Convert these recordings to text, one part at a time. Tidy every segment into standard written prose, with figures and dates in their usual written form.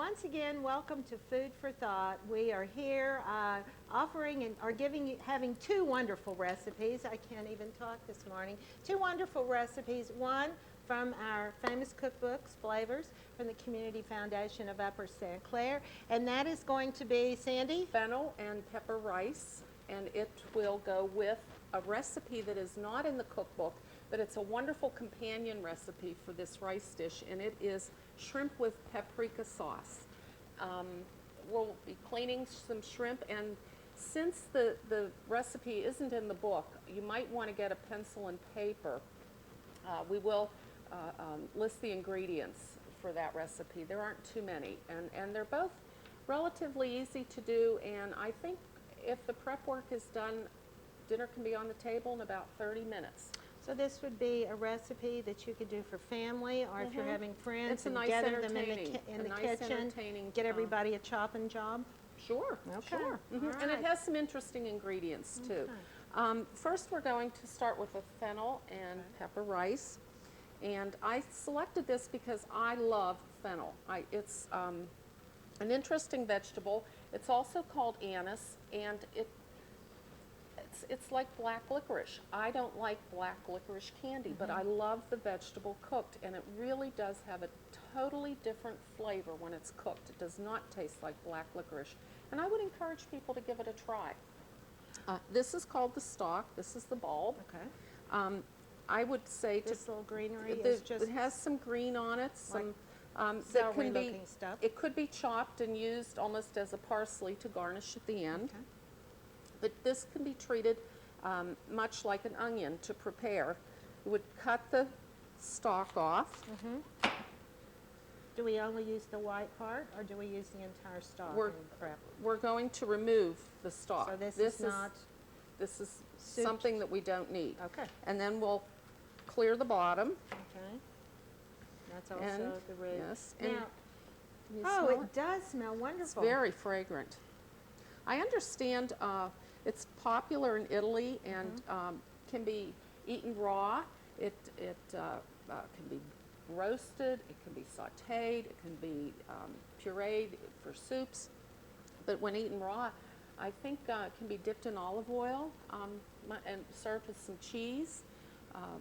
once again, welcome to Food for Thought. We are here offering and are having two wonderful recipes. I can't even talk this morning. Two wonderful recipes. One from our famous cookbooks, Flavors, from the Community Foundation of Upper St. Clair. And that is going to be, Sandy? Fennel and pepper rice, and it will go with a recipe that is not in the cookbook, but it's a wonderful companion recipe for this rice dish, and it is shrimp with paprika sauce. We'll be cleaning some shrimp, and since the recipe isn't in the book, you might want to get a pencil and paper. We will list the ingredients for that recipe. There aren't too many, and they're both relatively easy to do, and I think if the prep work is done, dinner can be on the table in about 30 minutes. So this would be a recipe that you could do for family, or if you're having friends It's a and nice gather them in entertaining- the a nice kitchen, entertaining, get everybody a chopping job. Sure, Okay. sure. All And it right. has some interesting ingredients too. First, we're going to start with the fennel and pepper rice. And I selected this because I love fennel. It's an interesting vegetable. It's also called anise, and it's like black licorice. I don't like black licorice candy, but I love the vegetable cooked, and it really does have a totally different flavor when it's cooked. It does not taste like black licorice, and I would encourage people to give it a try. This is called the stalk. This is the bulb. Okay. I would say This little greenery it is just has some green on it, some that celery can be, looking stuff. it could be chopped and used almost as a parsley to garnish at the end. Okay. But this can be treated much like an onion to prepare. You would cut the stalk off. Do we only use the white part, or do we use the entire stalk We're- in prep? We're going to remove the stalk. So this is not This is souped. something that we don't need. Okay. And then we'll clear the bottom. Okay. That's also And the root. yes, and Now, can you oh, smell it does smell wonderful. It's very fragrant. I understand it's popular in Italy and can be eaten raw. It can be roasted, it can be sautéed, it can be pureed for soups. But when eaten raw, I think it can be dipped in olive oil and served with some cheese,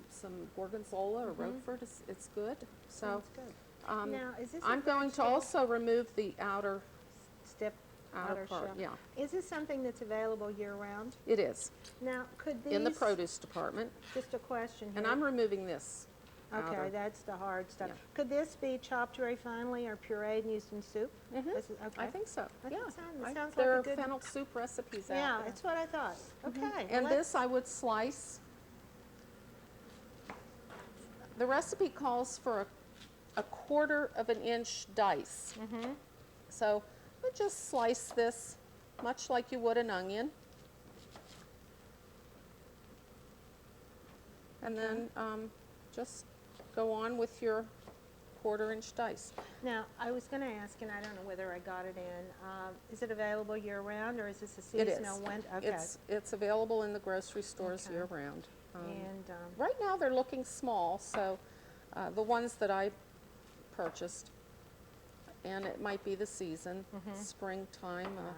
some gorgonzola or Roquefort. It's good. So Sounds good. Now, is this a I'm going to vegetable? also remove the outer outer part. shell. Yeah, Is this something that's available year-round? it is Now, could these... in the produce department, Just a question here. and I'm removing this. Okay, outer. that's the hard stuff. Yeah. Could this be chopped very finely or pureed and used in soup? Mhm. This is, okay. I think so. I yeah, think so. It I- sounds there like a are good- fennel soup recipes out Yeah, there. that's what I thought. Okay. And well, this I would slice. The recipe calls for a 1/4 of an inch dice. So we just slice this much like you would an onion. And then just go on with your 1/4 inch dice. Now, I was going to ask, and I don't know whether I got it in. Is it available year-round, or is this a It is. seasonal one? Okay. It's available in the grocery stores Okay. year-round. and Right now they're looking small, so the ones that I purchased, and it might be the season, springtime, right.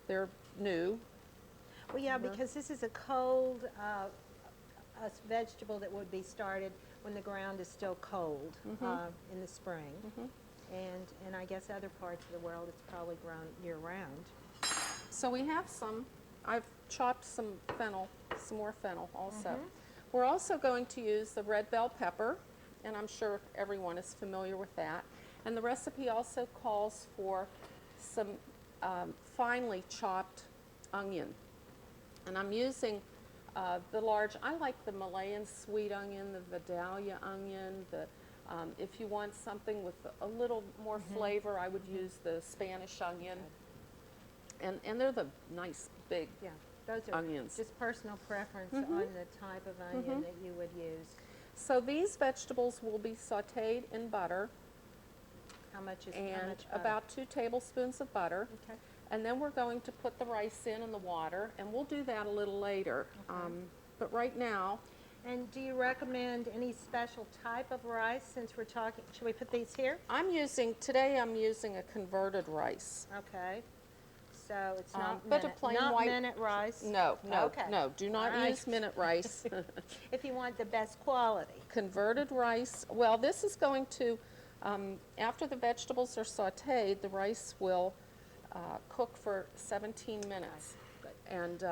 they're new. Well, yeah, because this is a cold vegetable that would be started when the ground is still cold in the spring. And I guess other parts of the world it's probably grown year-round. So we have some, I've chopped some fennel, some more fennel also. We're also going to use the red bell pepper, and I'm sure everyone is familiar with that. And the recipe also calls for some finely chopped onion. And I'm using the large, I like the Malayan sweet onion, the Vidalia onion, if you want something with a little more flavor, I would use the Spanish onion. And they're the nice big Yeah, those are onions. just personal preference on the type of onion that you would use. So these vegetables will be sautéed in butter, How much is and how much butter? about 2 tablespoons of butter. Okay. And then we're going to put the rice in the water, and we'll do that a little later. But right now, And do you recommend any special type of rice since we're talking? Should we put these here? Today I'm using a converted rice. Okay. So it's not but a minute, plain not white- minute rice. No, Okay. no, do not All right. use minute rice. If you want the best quality. Converted rice, well, this is going to, after the vegetables are sauteed, the rice will cook for 17 minutes. And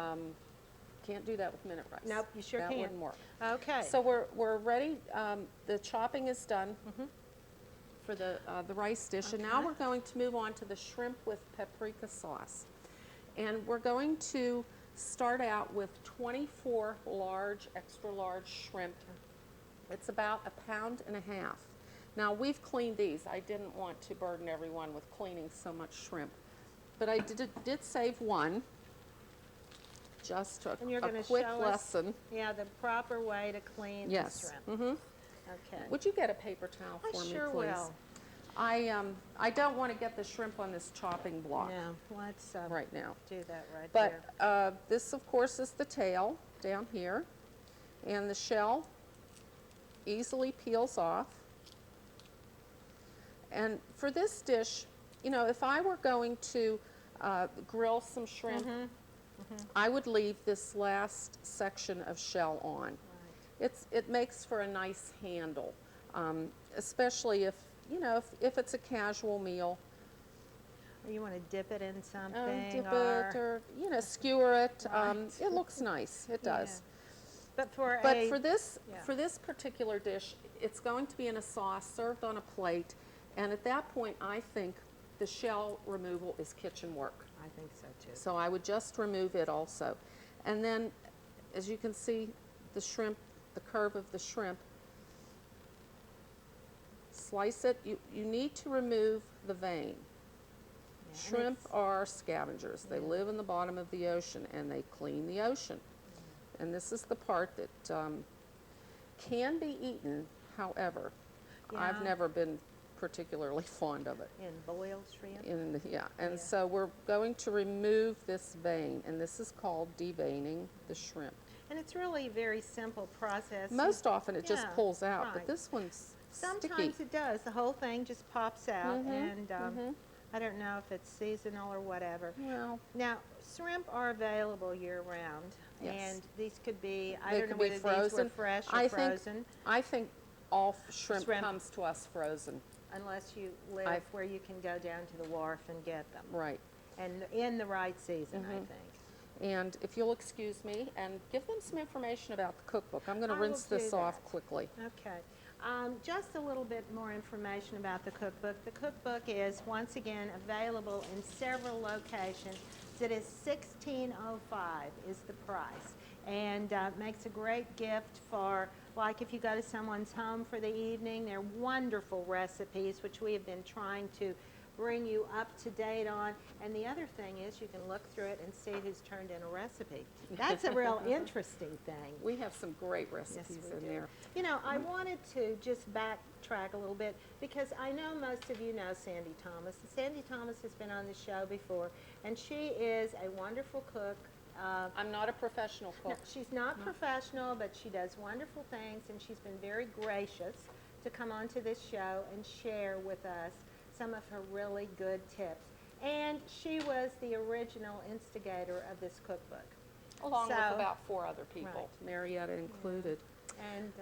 can't do that with minute rice. Nope, you sure That can't. wouldn't work. Okay. So we're ready, the chopping is done for the rice dish. And now Okay. we're going to move on to the shrimp with paprika sauce. And we're going to start out with 24 large, extra large shrimp. It's about 1.5 pounds. Now we've cleaned these. I didn't want to burden everyone with cleaning so much shrimp. But I did save one. Just a And you're going to quick show us, lesson. yeah, the proper way to clean Yes. the shrimp. Mm-hmm. Okay. Would you get a paper towel I for me, sure please? will. I don't want to get the shrimp on this chopping block No, let's right now. do that right But there. this, of course, is the tail down here, and the shell easily peels off. And for this dish, you know, if I were going to grill some shrimp, I would leave this last section of shell on. It makes for a nice handle, especially if, you know, if it's a casual meal. Or you want to dip it in something, Dip it or, you know, skewer it. Right. It looks nice. It does. But for But a, for this, yeah. for this particular dish, it's going to be in a sauce served on a plate. And at that point, I think the shell removal is kitchen work. I think so too. So I would just remove it also. And then, as you can see, the shrimp, the curve of the shrimp, slice it. You need to remove the vein. Yeah, and Shrimp it's- are scavengers. They live in the bottom of the ocean, and they clean the ocean. And this is the part that can be eaten. However, I've Yeah. never been particularly fond of it. in boiled shrimp. And Yeah. so we're going to remove this vein, and this is called deveining the shrimp. And it's really a very simple process. Most often it just Yeah, pulls out, but right. this one's sticky. Sometimes it does. The whole thing just pops out, Mhm, and I don't know if it's seasonal or whatever. Well, Now, shrimp are available year-round, Yes. and these could be, I They don't know could be whether these were frozen. fresh or I think- frozen, I think all shrimp Shrimp. comes to us frozen. unless you live I've- where you can go down to the wharf and get them. Right. And in the right season, I Mhm. think. And if you'll excuse me and give them some information about the cookbook. I'm going I to will rinse this do off that. quickly. Okay. Just a little bit more information about the cookbook. The cookbook is, once again, available in several locations. It is $16.05 is the price, and makes a great gift for, like, if you go to someone's home for the evening. They're wonderful recipes, which we have been trying to bring you up to date on. And the other thing is you can look through it and see who's turned in a recipe. That's a real interesting thing. We have some great recipes we in do. there. You know, I wanted to just backtrack a little bit because I know most of you know Sandy Thomas. And Sandy Thomas has been on the show before, and she is a wonderful cook. I'm not a professional No, cook. she's not professional, but she does wonderful things, and she's been very gracious to come onto this show and share with us some of her really good tips. And she was the original instigator of this cookbook. Along with So- about 4 other people, Marietta included. And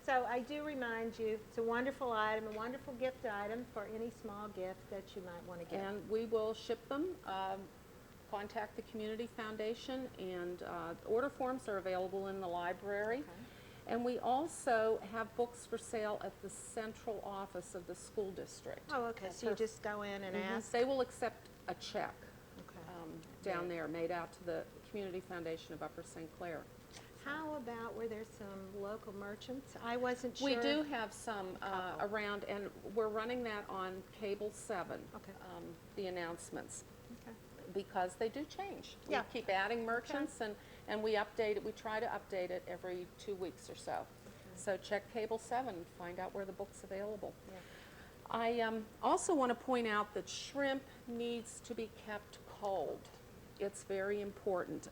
so I do remind you, it's a wonderful item, a wonderful gift item for any small gift that you might want to give. And we will ship them. Contact the Community Foundation, and order forms are available in the library. Okay. And we also have books for sale at the central office of the school district. Oh, okay, so you just go in and Mhm. ask? They will accept a check Okay. down there made out to the Community Foundation of Upper St. Clair. How about, were there some local merchants? I wasn't sure. We do have some Couple. around, and we're running that on Cable 7, Okay. the announcements, Okay. because they do change. Yeah. We keep adding merchants, and we update it. We try to update it every 2 weeks or so. So check Cable 7 and find out where the book's available. Yeah. I also want to point out that shrimp needs to be kept cold. It's very important.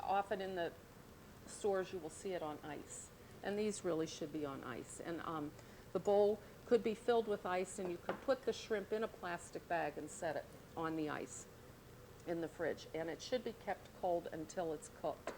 Often in the stores you will see it on ice. And these really should be on ice. And the bowl could be filled with ice, and you could put the shrimp in a plastic bag and set it on the ice in the fridge. And it should be kept cold until it's cooked.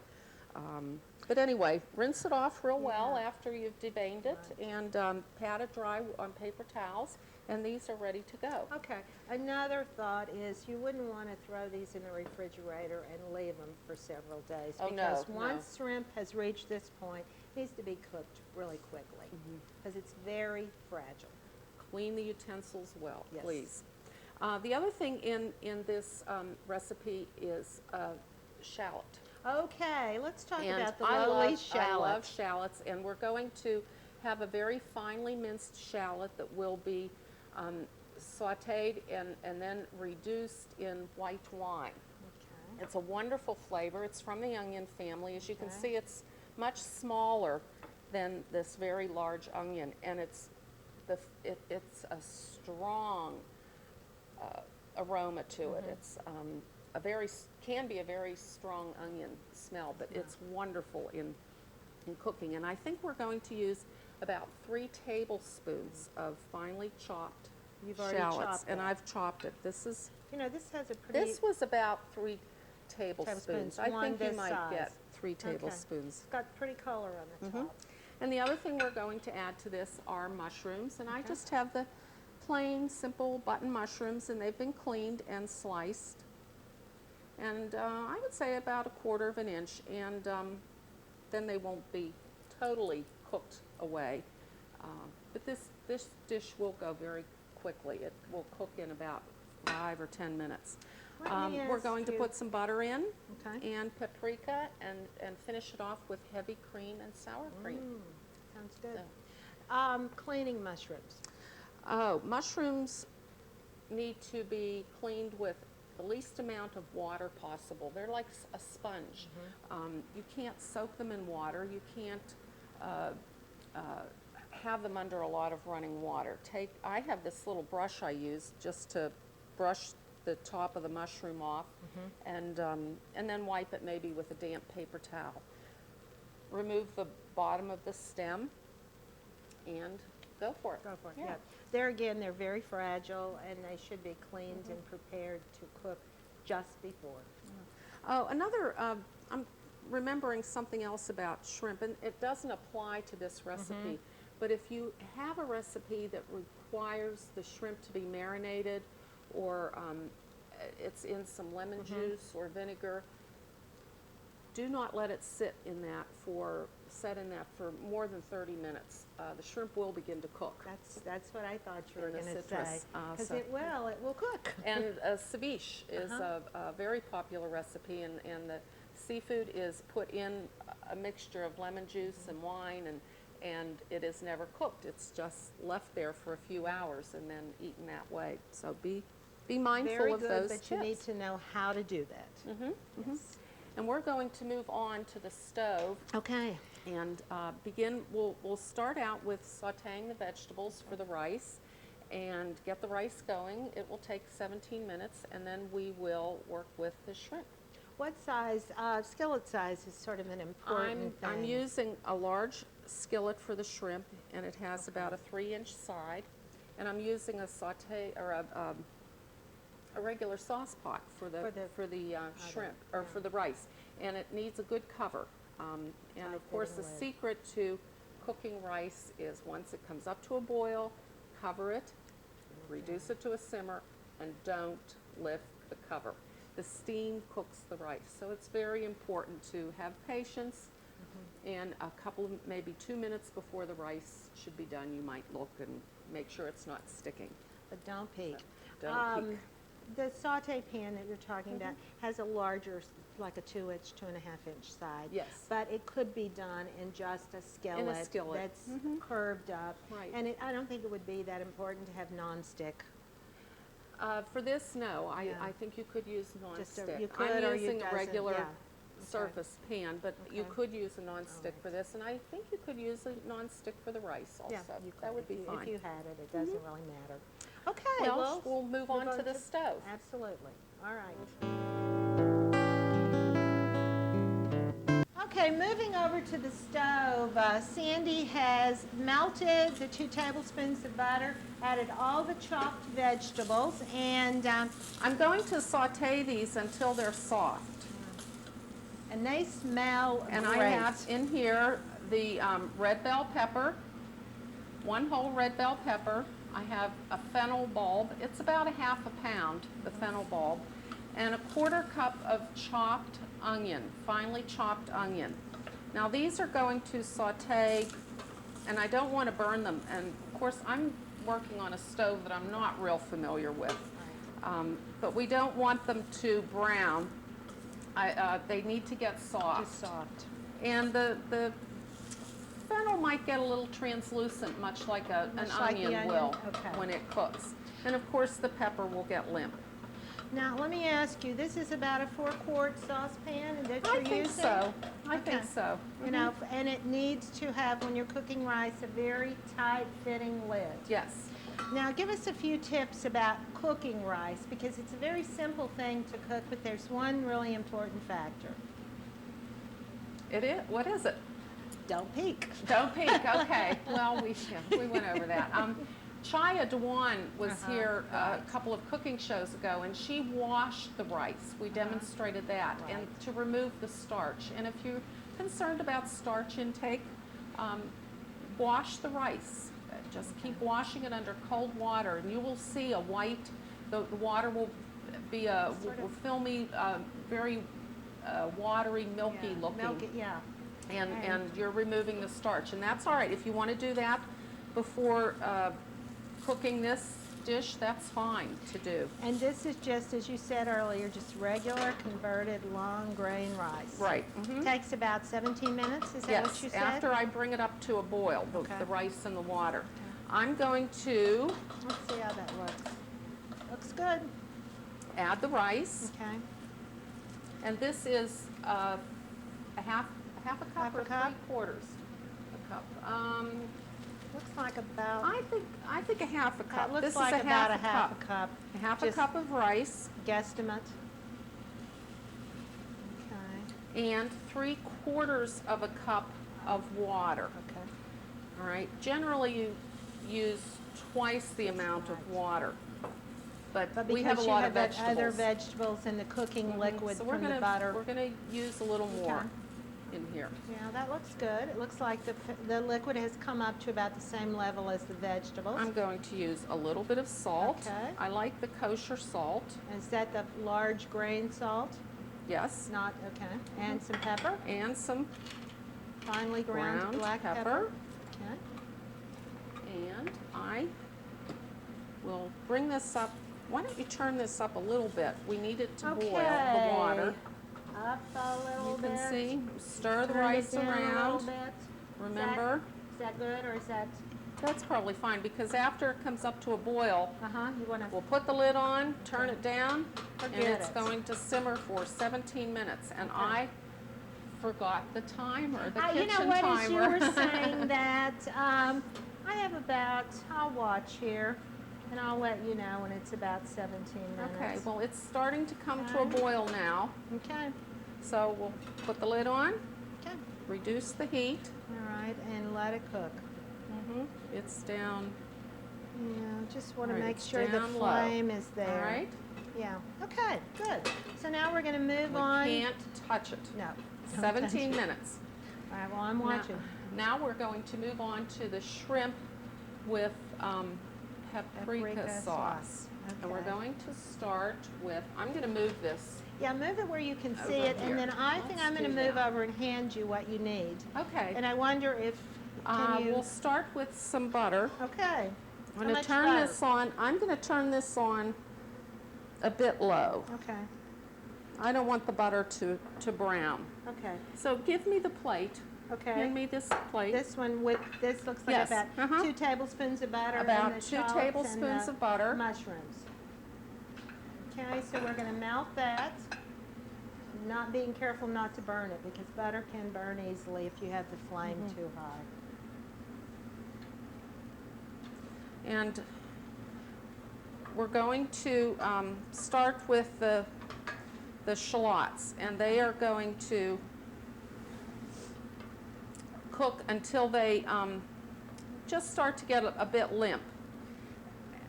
But anyway, rinse it off real well after you've deveined it, and pat it dry on paper towels, and these are ready to go. Okay, another thought is you wouldn't want to throw these in the refrigerator and leave them for several days. Oh, no, because no. once shrimp has reached this point, it needs to be cooked really quickly because it's very fragile. Clean the utensils well, Yes. please. The other thing in this recipe is shallot. Okay, let's talk And about the I lowly love shallot. shallots, and we're going to have a very finely minced shallot that will be sauteed and then reduced in white wine. Okay. It's a wonderful flavor. It's from the onion family. As you can Okay. see, it's much smaller than this very large onion, and it's a strong aroma to it. It's can be a very strong onion smell, but it's wonderful in cooking. And I think we're going to use about 3 tablespoons of finely chopped You've already shallots, chopped and that. I've chopped it. This This has a pretty. was about 3 tablespoons. Tablespoons, I one think you this might size. get 3 Okay. tablespoons. It's got pretty color on the top. And the other thing we're going to add to this are mushrooms, and I just have the plain, simple button mushrooms, and they've been cleaned and sliced. And I would say about 1/4 of an inch, and then they won't be totally cooked away. But this dish will go very quickly. It will cook in about 5 or 10 minutes. Let me We're ask going to you- put some butter in Okay. and paprika and finish it off with heavy cream and sour cream. Sounds good. So- Cleaning mushrooms. Oh, mushrooms need to be cleaned with the least amount of water possible. They're like a sponge. You can't soak them in water. You can't have them under a lot of running water. I have this little brush I use just to brush the top of the mushroom off, and then wipe it maybe with a damp paper towel. Remove the bottom of the stem and go for it. Go for it. Yeah. Yeah. There again, they're very fragile and they should be cleaned and prepared to cook just before. Oh, I'm remembering something else about shrimp, and it doesn't apply to this recipe, but if you have a recipe that requires the shrimp to be marinated, or it's in some lemon juice or vinegar, do not let it set in that for more than 30 minutes. The shrimp will begin to cook. That's what I thought you were In the going to say. citrus, Because so- it will cook. And ceviche is a very popular recipe, and the seafood is put in a mixture of lemon juice and wine, and it is never cooked. It's just left there for a few hours and then eaten that way. So be mindful Very of good, those but tips. you need to know how to do that. Yes. And we're going to move on to the stove Okay. and we'll start out with sauteing the vegetables for the rice and get the rice going. It will take 17 minutes, and then we will work with the shrimp. What size, skillet size is sort of an important thing. I'm using a large skillet for the shrimp, and it has about a 3-inch side, and I'm using a saute or a regular sauce pot for the shrimp or for the rice, and it needs a good cover. And of course, the lid. secret to cooking rice is once it comes up to a boil, cover it, reduce it to a simmer, and don't lift the cover. The steam cooks the rice, so it's very important to have patience. And a couple of, maybe 2 minutes before the rice should be done, you might look and make sure it's not sticking. But don't peek. Don't peek. The saute pan that you're talking about has a larger, like a 2-inch, 2.5-inch side. Yes. But it could be done in just a skillet. skillet. That's curved up. Right. And I don't think it would be that important to have nonstick. For this, no. Yeah. I think you could use Just a- nonstick. you could I'm or you using a doesn't, regular yeah. surface pan, but you Okay. could use a nonstick right. for this, and I think you could use a nonstick for the rice also. Yeah, you That could. would be If you- fine. If you had it, it doesn't really matter. Okay, Well, we'll move on to the stove. Absolutely. All right. Okay, moving over to the stove, Sandy has melted the 2 tablespoons of butter, added all the chopped vegetables, and I'm going to saute these until they're soft. they smell And great. I have in here the red bell pepper, 1 whole red bell pepper. I have a fennel bulb. It's about a ½ pound, the fennel bulb, and a 1/4 cup of chopped onion, finely chopped onion. Now these are going to saute, and I don't want to burn them. And of course, I'm working on a stove that I'm not real familiar with, but we don't want them to brown. They need to get soft. Just soft. And the fennel might get a little translucent, much like an Much like the onion onion? will Okay. when it cooks. And of course, the pepper will get limp. Now, let me ask you, this is about a 4-quart saucepan that you're I think using? so. I Okay. think so. You know, and it needs to have, when you're cooking rice, a very tight-fitting lid. Yes. Now, give us a few tips about cooking rice, because it's a very simple thing to cook, but there's one really important factor. It is. What is it? Don't peek. Don't peek. Okay. Well, we went over that. Chaya Dewan was here a couple of cooking shows ago, and she washed the rice. We demonstrated that, and Right. to remove the starch. And if you're concerned about starch intake, wash the rice. Just keep washing it under cold water, and you will see a white. The water will be a Sort of- filmy, very watery, milky Yeah, looking. milky, yeah. And you're removing the starch, and that's all right. If you want to do that before cooking this dish, that's fine to do. And this is just, as you said earlier, just regular converted long grain rice. Right. Mhm. Takes about 17 minutes, is that what Yes, you said? after I bring it up to a boil, Okay. the rice and the water. I'm going to Let's see how that looks. Looks good. add the rice, Okay. and this is a half a cup Half a or cup? 3/4 a cup. Looks like about, I think a half a cup. that looks This like is a about half a half a cup. A half a Just cup of rice guesstimate. Okay. and 3/4 of a cup of water. Okay. All right, generally you use twice the amount of water, but But we have a because you lot have of that vegetables. other vegetables and the cooking liquid So we're from the gonna- butter. We're gonna use a little more in here. Yeah, that looks good. It looks like the liquid has come up to about the same level as the vegetables. I'm going to use a little bit of salt. Okay. I like the kosher salt, Is that the large grain salt? yes, Not, okay. And some pepper, and some finely ground ground black pepper. pepper. Okay. And I will bring this up. Why don't you turn this up a little bit? We need it to boil, the water. Up a little You bit. can see, stir the Turn it rice down a little around. bit. Remember, Is that good, or is that, that's probably fine, because after it comes up to a boil, you want to, we'll put the lid on, turn it down, and Forget it's it. going to simmer for 17 minutes. And Okay. I forgot the timer, the you kitchen know what, timer. as you were saying that, I have about, I'll watch here, and I'll let you know when it's about 17 minutes. Okay, well, it's starting to come to a Okay. boil now, Okay, so we'll put the lid on, okay. reduce the heat. All right, and let it cook. It's down, Yeah, just want to All right, make it's sure the down low. flame is all there. right? Yeah, okay, good. So now we're going to move We on. can't touch it. No. don't 17 touch it. minutes. All right, well, I'm watching. Now we're going to move on to the shrimp with paprika sauce. And we're Okay. going to start with, I'm going to move this. Yeah, move it where you can see Over it, here. and then I think Let's I'm going to do move that. over and hand you what you need. Okay. And I wonder if, can you, We'll start with some butter. okay. I'm going to turn this on. I'm going to turn this on a bit low. Okay, I don't want the butter to brown. okay, So give me the plate. okay. Hand me this plate. This one with, this looks like Yes, about uh-huh. 2 tablespoons of butter and About the 2 shallots tablespoons and the of butter. mushrooms. Okay, so we're going to melt that, not being careful not to burn it, because butter can burn easily if you have the flame too high. And we're going to start with the shallots, and they are going to cook until they just start to get a bit limp.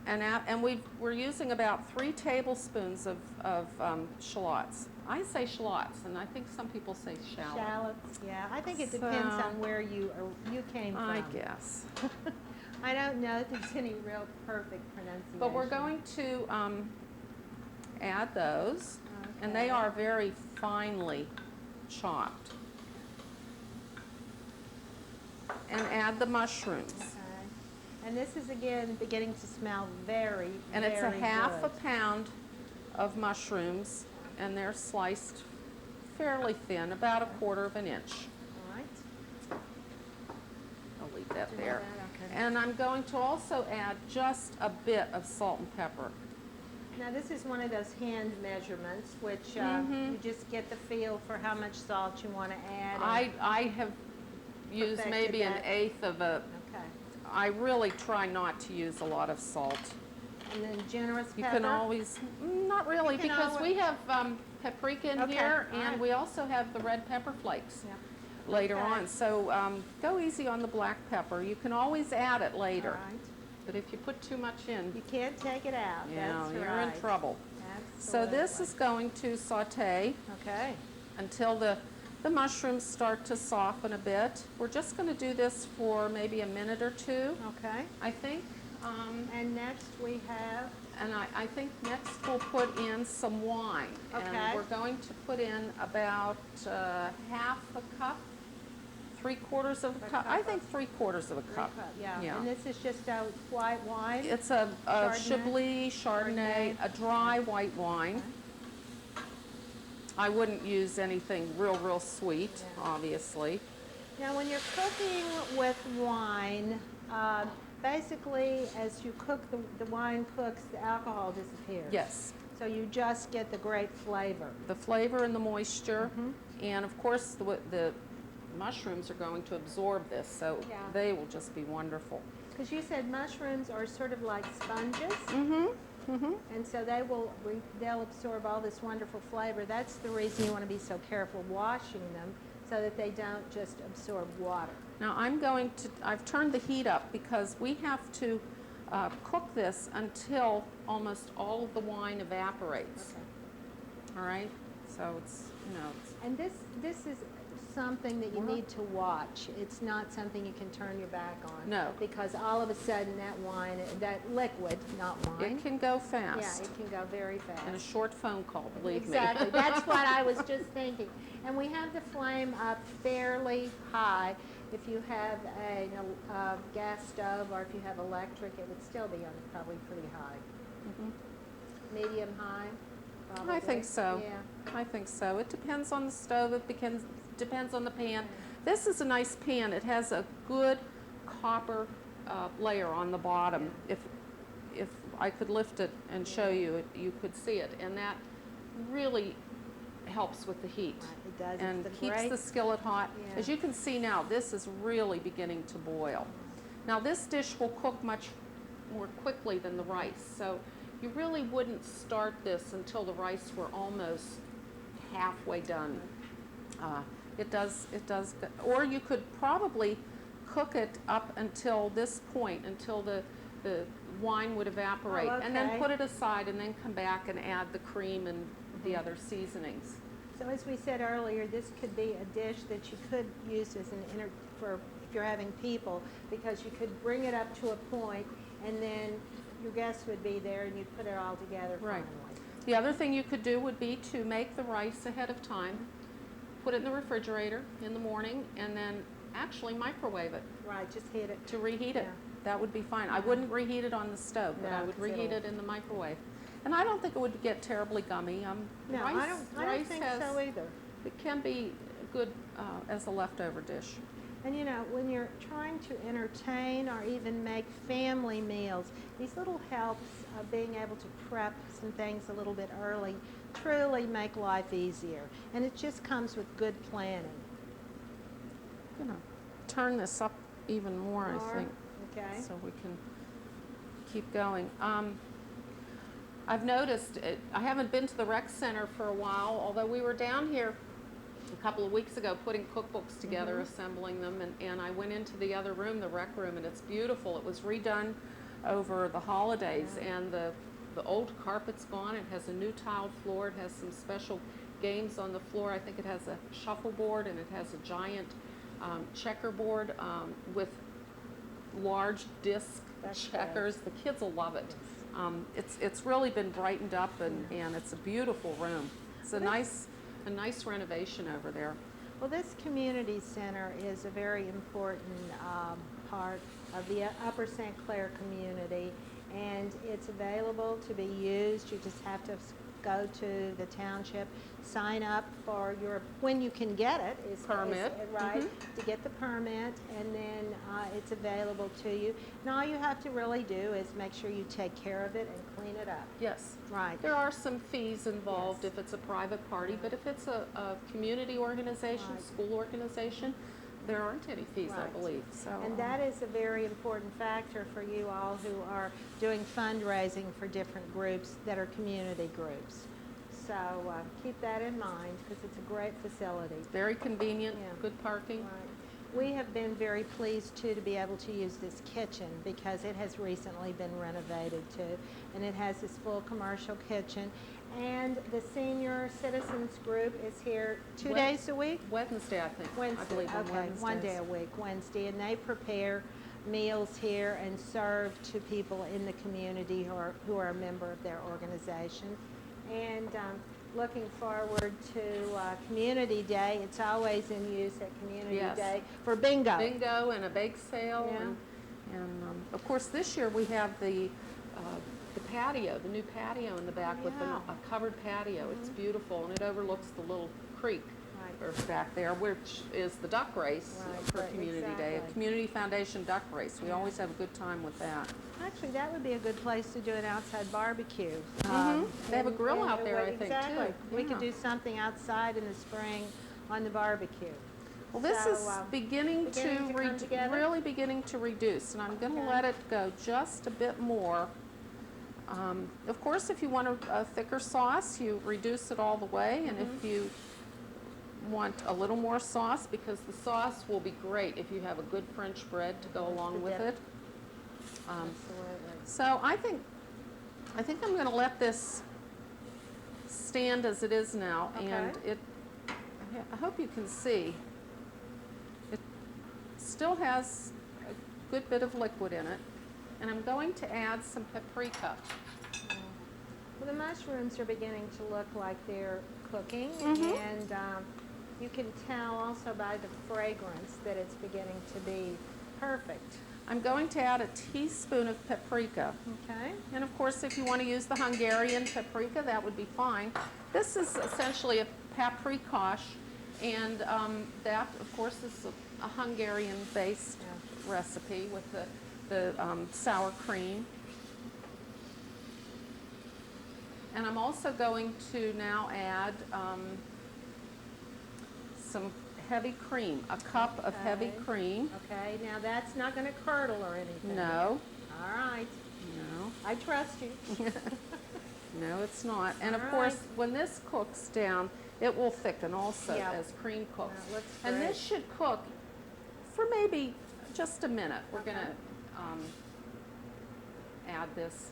And we're using about 3 tablespoons of shallots. I say shallots, and I think some people say shallot. Shallots, yeah. I think it depends So- on where you came from. I guess. I don't know if there's any real perfect pronunciation. But we're going to add those, and they Okay. are very finely chopped. And add the mushrooms. Okay. And this is again beginning to smell very, And it's a very half a good. pound of mushrooms, and they're sliced fairly thin, about 1/4 of an inch. All right. I'll leave that Do there. that, okay. And I'm going to also add just a bit of salt and pepper. Now this is one of those hand measurements, which Mhm. you just get the feel for how much salt you want to add. and- I have used Perfected maybe that. 1/8 of a, Okay. I really try not to use a lot of salt. And then generous You pepper. can always, not really, You can because we always- have paprika in Okay, here, all right. and we also have the red pepper flakes Yep. later Okay. on. So go easy on the black pepper. You can always add it later, All right. but if you put too much in, You can't take it out. That's you're right. in trouble. So Absolutely. this is going to saute Okay. until the mushrooms start to soften a bit. We're just going to do this for maybe a minute or two, Okay. I think. And next we have, And I think next we'll put in some wine. Okay. And we're going to put in about half a cup, 3/4 of a A cup. cup I of- think 3/4 of a cup. yeah. Yeah. And this is just a white wine. It's a Chardonnay? Chablis Chardonnay, Chardonnay. a dry white wine. I wouldn't use anything real sweet, Yeah. obviously. Now, when you're cooking with wine, basically, as you cook, the wine cooks, the alcohol disappears. Yes, So you just get the great flavor. the flavor and the moisture, Mhm. and of course the mushrooms are going to absorb this, so Yeah. they will just be wonderful. Because you said mushrooms are sort of like sponges, Mm-hmm. and so they'll absorb all this wonderful flavor. That's the reason you want to be so careful washing them, so that they don't just absorb water. Now I've turned the heat up because we have to cook this until almost all of the wine evaporates. Okay. All right, so it's, And this is something that you need to watch. It's not something you can turn your back on. No. Because all of a sudden that wine, that liquid, not wine. it can go Yeah, fast. it can go very fast. In a short phone call, believe Exactly. me. That's what I was just thinking. And we have the flame up fairly high. If you have a gas stove or if you have electric, it would still be on probably pretty high. Mhm. Medium high, probably. I think so. Yeah. I think so. It depends on the stove, it depends on the pan. This is a nice pan. It has a good copper layer on the bottom. If I could lift it and show you, you could see it. And that really helps with the heat. Right, it does. And It's keeps great. the skillet hot. Yeah. As you can see now, this is really beginning to boil. Now this dish will cook much more quickly than the rice, so you really wouldn't start this until the rice were almost halfway done. It does, or you could probably cook it up until this point, until the wine would evaporate, and then okay. put it aside, and then come back and add the cream and the other seasonings. So as we said earlier, this could be a dish that you could use as for if you're having people, because you could bring it up to a point, and then your guests would be there, and you'd put it all together Right. finally. The other thing you could do would be to make the rice ahead of time, put it in the refrigerator in the morning, and then actually microwave it Right, just hit it. to reheat it. Yeah. That would be fine. I wouldn't reheat it on the stove, but I No, would 'cause reheat it'll- it in the microwave. And I don't think it would get terribly gummy. No, rice, I don't rice think has, so either. It can be good as a leftover dish. And you know, when you're trying to entertain or even make family meals, these little helps of being able to prep some things a little bit early truly make life easier. And it just comes with good planning. Turn this up even more, I More? think, Okay. so we can keep going. I've noticed, I haven't been to the rec center for a while, although we were down here a couple of weeks ago putting cookbooks together, assembling them, and I went into the other room, the rec room, and it's beautiful. It was redone over the holidays, and the old carpet's gone. It has a new tiled floor. It has some special games on the floor. I think it has a shuffleboard, and it has a giant checkerboard with large disc That's checkers. The kids will love it. It's really been brightened up, and it's a beautiful room. It's a nice renovation over there. Well, this community center is a very important part of the Upper St. Clair community, and it's available to be used. You just have to go to the township, sign up for your, when you can get it, Permit. right, to get the permit, and then it's available to you. And all you have to really do is make sure you take care of it and clean it up. Yes. Right. There are some fees involved Yes. if it's a private party, but if it's a community organization, Right. school organization, there aren't any fees, I Right. believe. So, And that is a very important factor for you all who are doing fundraising for different groups that are community groups. So keep that in mind, because it's a great facility. very convenient, Yeah. good parking. Right. We have been very pleased too to be able to use this kitchen, because it has recently been renovated too, and it has this full commercial kitchen. And the senior citizens group is here 2 Wed- days a week? Wednesday, I think. Wednesday, I believe on okay, one day Wednesdays. a week, Wednesday, and they prepare meals here and serve to people in the community who are a member of their organization. And looking forward to Community Day. It's always in use at Community Yes. Day for bingo. Bingo and a bake sale, Yeah. and of course this year we have the patio, the new patio in the back with Yeah. a covered patio. It's beautiful, and it overlooks the little creek Right. or back there, which is the duck race Right, for right, Community Day, a exactly. Community Foundation duck race. We Yeah. always have a good time with that. Actually, that would be a good place to do an outside barbecue. They have a and- grill and out there, I think, Exactly. too. We could Yeah. do something outside in the spring on the barbecue. Well, this So, is beginning beginning to come together? really beginning to reduce, and I'm going to Okay. let it go just a bit more. Of course, if you want a thicker sauce, you reduce it all the way, and if you want a little more sauce, because the sauce will be great if you have a good French bread to go along with dip. it. Absolutely. So I think I'm going to let this stand as it is now, and Okay. I hope you can see. It still has a good bit of liquid in it, and I'm going to add some paprika. Well, the mushrooms are beginning to look like they're cooking, Mhm. and you can tell also by the fragrance that it's beginning to be perfect. I'm going to add a teaspoon of paprika. Okay? And of course, if you want to use the Hungarian paprika, that would be fine. This is essentially a paprikash, and that, of course, is a Hungarian-based recipe with the sour cream. And I'm also going to now add some heavy cream, a cup of heavy Okay. cream. Okay, now that's not going to curdle or anything. No, All right. no. I trust you. No, it's not. And of All course, right. when this cooks down, it will thicken also Yeah. as cream cooks. That looks And great. this should cook for maybe just a minute. We're Okay. going to add this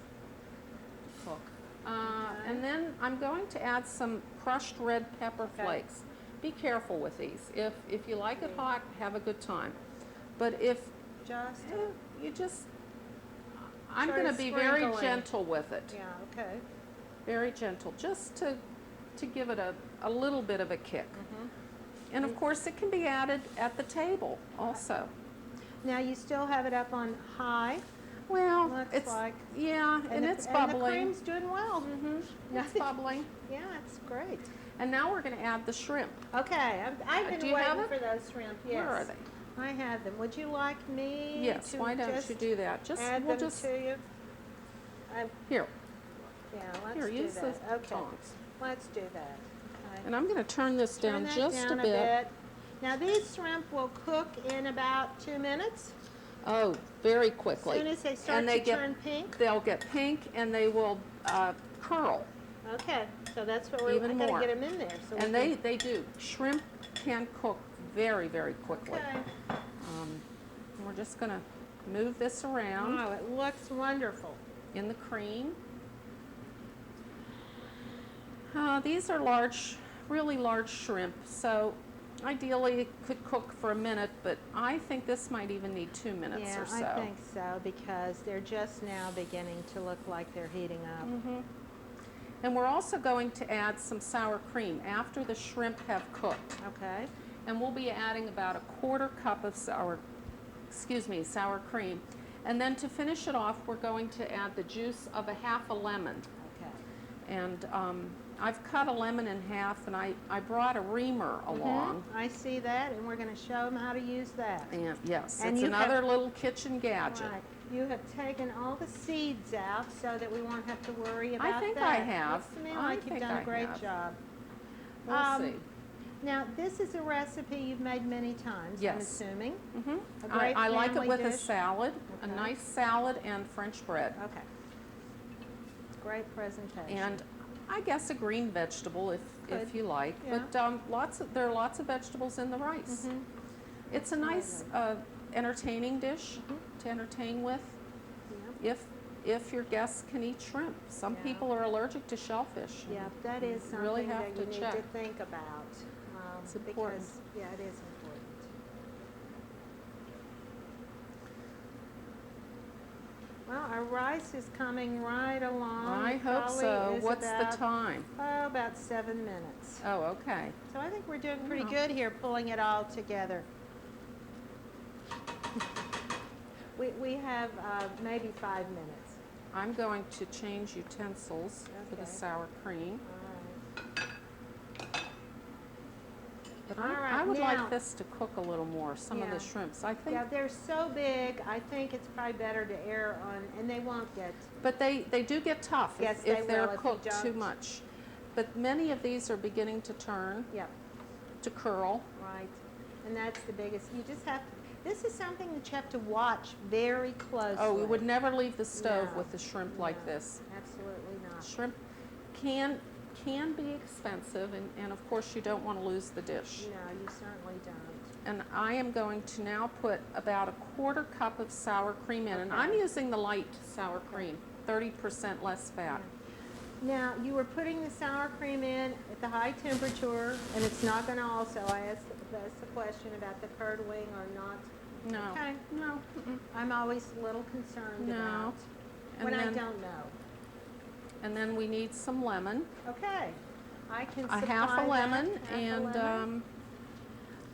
to cook. Okay. And then I'm going to add some crushed red pepper Okay. flakes. Be careful with these. If you like it hot, have a good time. But if Just, you just, I'm Sort going of to be very sprinkling. gentle with it. yeah, okay. Very gentle, just to give it a little bit of a kick. And of course, it can be added at the table also. Now you still have it up on high. Well, Looks it's, like- yeah, and the- it's And bubbling. the cream's doing well. It's bubbling. Yeah, it's great. And now we're going to add the shrimp. Okay, I've Do been you have waiting it? for those shrimp. Yes. Where are they? I have them. Would you like me Yes, to why don't just you do that? add We'll them just, to you? here, Yeah, let's here, do use the that. Okay, tongs. let's do that. Okay. And I'm going to turn this Turn down that just down a bit. Now these shrimp will cook in about 2 minutes. Oh, very As quickly. soon as they start And to they get- turn pink. They'll get pink and they will curl. Okay, so that's what we're, I Even gotta more. get them in there. So we And can- they do. Shrimp can cook very, very quickly. Okay. We're just gonna move this around Oh, it looks wonderful. in the cream. These are really large shrimp, so ideally it could cook for a minute, but I think this might even need 2 minutes Yeah, or so. I think so, because they're just now beginning to look like they're heating up. And we're also going to add some sour cream after the shrimp have cooked. Okay, And we'll be adding about a 1/4 cup of sour cream. And then to finish it off, we're going to add the juice of a 1/2 lemon. okay. And I've cut a lemon in half, and I brought a reamer along. I see that, and we're gonna show them how to use that. And yes, And it's you another have- little kitchen gadget. Right. You have taken all the seeds out so that we won't have to worry about that. think I have. Looks to me I like you've think done I a great have. job. We'll see. Now, this is a recipe you've made many times, I'm Yes. assuming. Mhm. A great I like it family with a dish. salad, a Okay. nice salad and French bread. Okay. Great presentation. And I guess a green vegetable if Could. you like. Yeah. But there are lots of vegetables in the rice. It's a nice entertaining dish to entertain with Yeah. if your guests can eat shrimp. Some Yeah. people are allergic to shellfish. Yeah, that is You really something have that to you need to check. think about. It's important. Because, yeah, it is important. Well, our rice is coming right along. I hope Probably so. is What's about, the time? Oh, about 7 minutes. Oh, okay. So I think we're doing pretty Wow. good here, pulling it all together. We have maybe 5 minutes. I'm going to change utensils for the Okay. sour cream. All right. But All I right, would now- like this to cook a little more, some of Yeah. the shrimps. I think, Yeah, they're so big, I think it's probably better to err on, and they won't get, but they do get tough Yes, if they they're will if you cooked too don't. much. But many of these are beginning to turn, yeah, to curl. right. And that's the biggest, you just have, this is something that you have to watch very closely. Oh, we would never leave the stove No, with the shrimp like no. this. Absolutely not. Shrimp can be expensive, and of course you don't want to lose the dish. No, you certainly don't. And I am going to now put about a 1/4 cup of sour cream in, and Okay. I'm using the light sour cream, 30% less fat. Now, you were putting the sour cream in at the high temperature, and it's not gonna also, I asked the question about the curdling or not. No, Okay. no, I'm always a little concerned No. about And when I then- don't know. and then we need some lemon, Okay, I can a supply 1/2 that. lemon, Half a and lemon.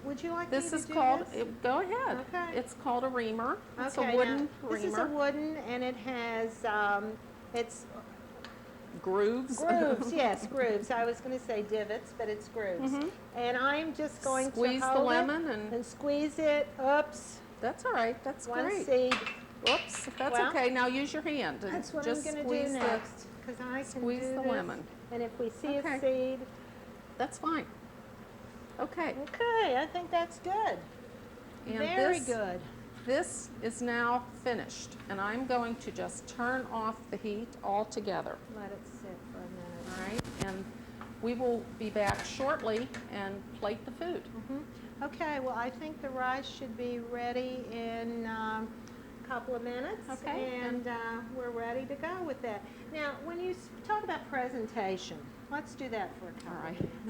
Would you like me this to is do called, this? go ahead. Okay. It's called a reamer. It's Okay, a now, wooden this is a reamer. wooden, and it has, it's Grooves. grooves, yes, grooves. I was gonna say divots, but it's grooves. And I'm just going to Squeeze the hold it lemon and, squeeze it. Oops, that's all right, that's one great. seed. Whoops, that's Well, okay, now use your hand and That's what just I'm gonna do squeeze the, next, because I can squeeze do the this. lemon. And if we see Okay. a seed, That's fine. Okay. okay, I think that's good. And Very this- good. This is now finished, and I'm going to just turn off the heat altogether, Let it sit for a minute. all right? And we will be back shortly and plate the food. Okay, well, I think the rice should be ready in a couple of minutes. Okay, And we're ready to go with that. Now, when you talk about presentation, let's do that for a couple All right. of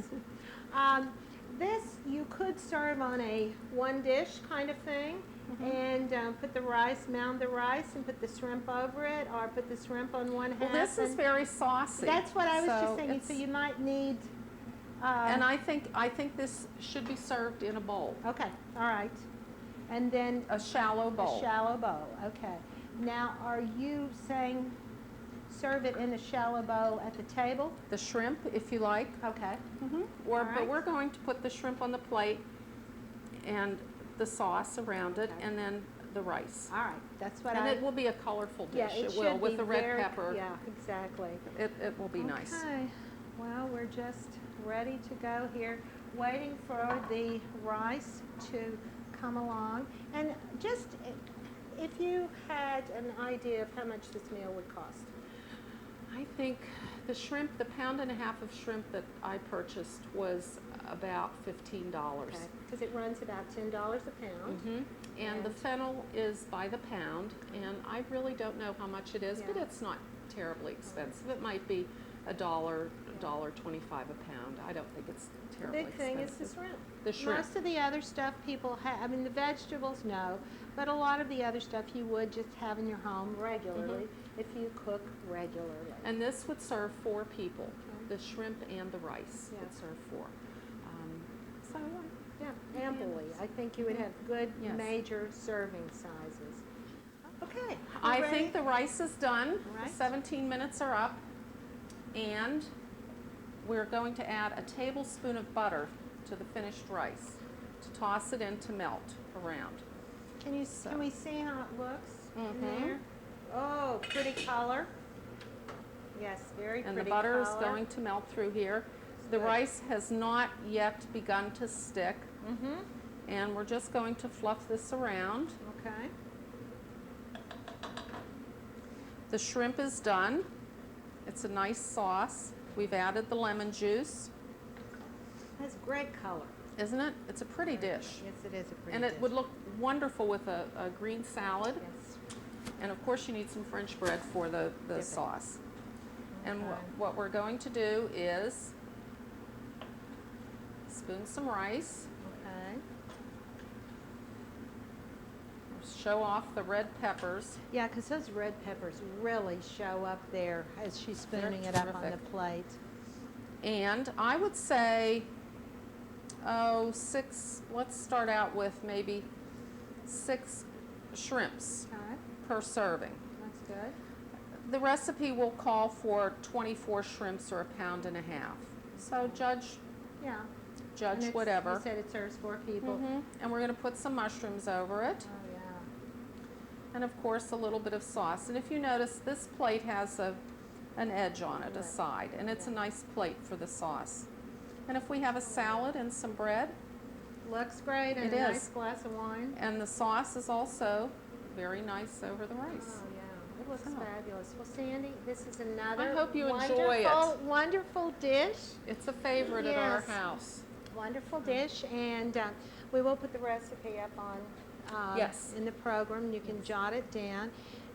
minutes. This, you could serve on a one dish kind of thing, and put the rice, mound the rice, and put the shrimp over it, or put the shrimp on one half. Well, this is and- very saucy. That's what I was so just saying, so it's- you might need. And I think this should be served in a bowl, Okay, all right. And then a shallow bowl. a shallow bowl, okay. Now, are you saying serve it in a shallow bowl at the table? The shrimp, if you like. Okay, Or, All but right. we're going to put the shrimp on the plate and the sauce around it, Okay. and then the rice. all right, that's what And I. it will be a colorful Yeah, dish. it It will, should with be the red very- pepper. Yeah, exactly. It will be nice. Okay, well, we're just ready to go here, waiting for the rice to come along. And just, if you had an idea of how much this meal would cost. I think the shrimp, the pound and a half of shrimp that I purchased was about $15. Because it runs about $10 a pound. And the And- fennel is by the pound, and I really don't know how much it is, but Yeah. it's not terribly expensive. It might be $1.25 a pound. I don't think it's The terribly big thing expensive. is the shrimp. The shrimp. Most of the other stuff people have, I mean, the vegetables, no, but a lot of the other stuff you would just have in your home regularly if you cook regularly. And this would serve 4 people. Okay. The shrimp and the rice Yeah. would serve 4. So Yeah, amply. I think you would have good Yes. major serving sizes. Okay. I you ready? think the rice is done. All right. The 17 minutes are up. And we're going to add a tablespoon of butter to the finished rice to toss it in to melt around. Can we see how it looks in Mhm. there? Oh, pretty color. Yes, very And pretty the butter color. is going to melt through here. The Good. rice has not yet begun to stick. Mm-hmm, And we're just going to fluff this around. okay. The shrimp is done. It's a nice sauce. We've added the lemon juice, Has great color. isn't it? It's a pretty dish. Yes, it is a pretty And dish. it would look wonderful with a green salad. Yes. And of course you need some French bread for the Dipping. sauce. And Okay. what we're going to do is spoon some rice, Okay. show off the red peppers. Yeah, because those red peppers really show up there as she's They're spooning it up on the terrific. plate. And I would say, let's start out with maybe 6 shrimps Okay, per serving. that's good. The recipe will call for 24 shrimps or a pound and a half. So judge Yeah. And it's- whatever. You said it serves 4 people. And we're going to put some mushrooms over it. Oh, yeah. And of course, a little bit of sauce. And if you notice, this plate has an edge on it, a Right. side, and it's a Yeah. nice plate for the sauce. And if we have a salad and some bread, Looks great, and It a nice is. glass of wine. and the sauce is also very nice over the Oh, rice. yeah, it looks So. fabulous. Well, Sandy, this is another hope you enjoy wonderful, it. wonderful dish. It's a favorite at our Yes. house. Wonderful dish, and we will put the recipe up on Yes. in the program. You can jot it down.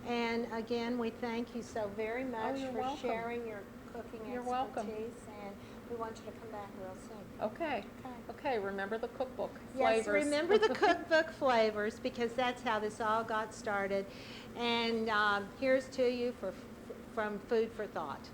And again, we thank you so very much you're for welcome. sharing your cooking You're expertise. welcome. And we want you to come back real soon. Okay. Okay, remember the cookbook Yes, flavors. remember the cookbook flavors, because that's how this all got started. And here's to you from Food for Thought.